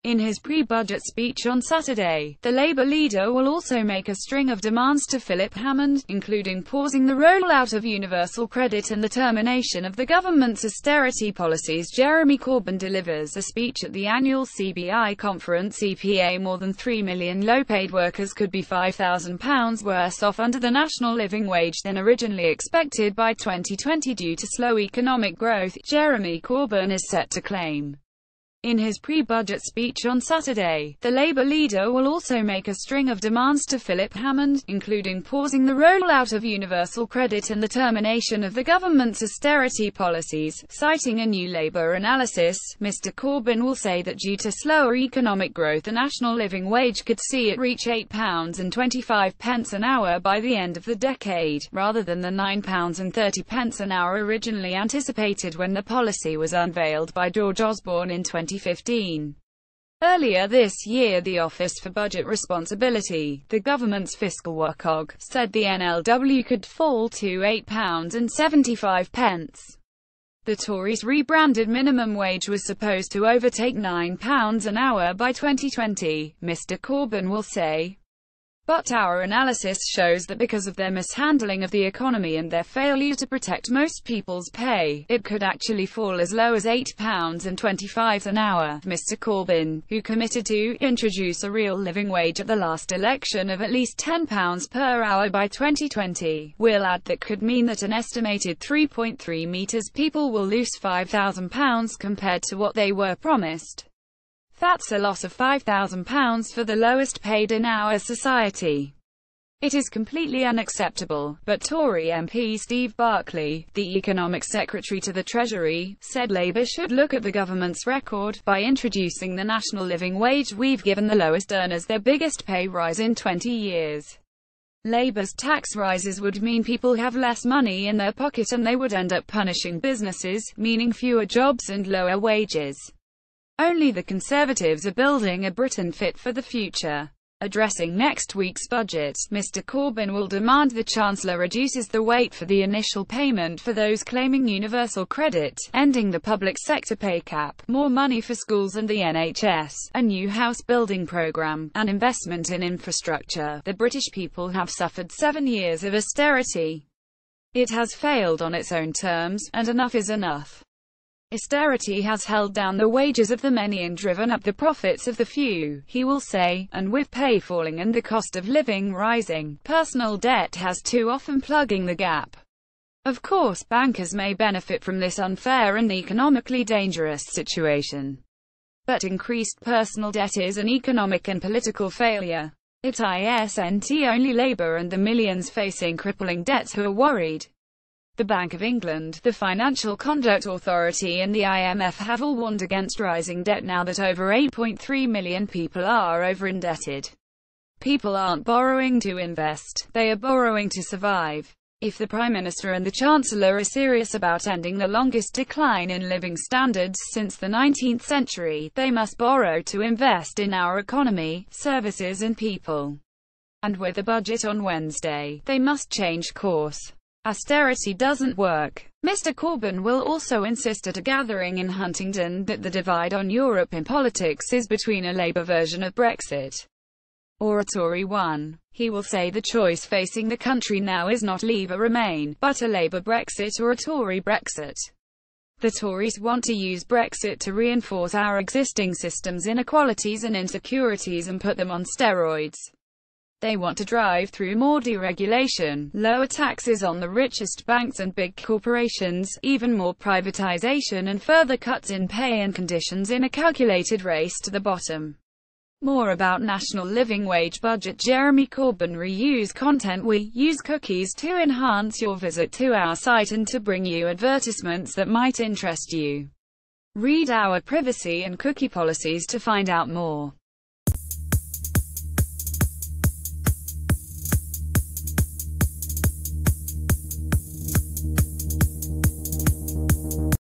In his pre-budget speech on Saturday, the Labour leader will also make a string of demands to Philip Hammond, including pausing the rollout of universal credit and the termination of the government's austerity policies. Jeremy Corbyn delivers a speech at the annual CBI conference. EPA More than 3 million low-paid workers could be £5,000 worse off under the national living wage than originally expected by 2020 due to slow economic growth, Jeremy Corbyn is set to claim. In his pre-budget speech on Saturday, the Labour leader will also make a string of demands to Philip Hammond, including pausing the rollout of universal credit and the termination of the government's austerity policies. Citing a new Labour analysis, Mr Corbyn will say that due to slower economic growth, the national living wage could see it reach £8.25 an hour by the end of the decade, rather than the £9.30 an hour originally anticipated when the policy was unveiled by George Osborne in 2015. Earlier this year, the Office for Budget Responsibility, the government's fiscal workcog, said the NLW could fall to £8.75. The Tories' rebranded minimum wage was supposed to overtake £9 an hour by 2020, Mr Corbyn will say. But our analysis shows that because of their mishandling of the economy and their failure to protect most people's pay, it could actually fall as low as £8.25 an hour. Mr Corbyn, who committed to introduce a real living wage at the last election of at least £10 per hour by 2020, will add that could mean that an estimated 3.3 million people will lose £5,000 compared to what they were promised. That's a loss of £5,000 for the lowest paid in our society. It is completely unacceptable, but Tory MP Steve Barclay, the Economic Secretary to the Treasury, said Labour should look at the government's record. By introducing the national living wage, we've given the lowest earners their biggest pay rise in 20 years. Labour's tax rises would mean people have less money in their pocket and they would end up punishing businesses, meaning fewer jobs and lower wages. Only the Conservatives are building a Britain fit for the future. Addressing next week's budget, Mr Corbyn will demand the Chancellor reduces the wait for the initial payment for those claiming universal credit, ending the public sector pay cap, more money for schools and the NHS, a new house building programme, and investment in infrastructure. The British people have suffered 7 years of austerity. It has failed on its own terms, and enough is enough. Austerity has held down the wages of the many and driven up the profits of the few, he will say, and with pay falling and the cost of living rising, personal debt has too often plugging the gap. Of course, bankers may benefit from this unfair and economically dangerous situation. But increased personal debt is an economic and political failure. It isn't only Labour and the millions facing crippling debts who are worried. The Bank of England, the Financial Conduct Authority and the IMF have all warned against rising debt now that over 8.3 million people are over-indebted. People aren't borrowing to invest, they are borrowing to survive. If the Prime Minister and the Chancellor are serious about ending the longest decline in living standards since the 19th century, they must borrow to invest in our economy, services and people. And with the budget on Wednesday, they must change course. Austerity doesn't work. Mr Corbyn will also insist at a gathering in Huntingdon that the divide on Europe in politics is between a Labour version of Brexit or a Tory one. He will say the choice facing the country now is not Leave or Remain, but a Labour Brexit or a Tory Brexit. The Tories want to use Brexit to reinforce our existing systems' inequalities and insecurities and put them on steroids. They want to drive through more deregulation, lower taxes on the richest banks and big corporations, even more privatization and further cuts in pay and conditions in a calculated race to the bottom. More about national living wage budget. Jeremy Corbyn reuse content. We use cookies to enhance your visit to our site and to bring you advertisements that might interest you. Read our privacy and cookie policies to find out more.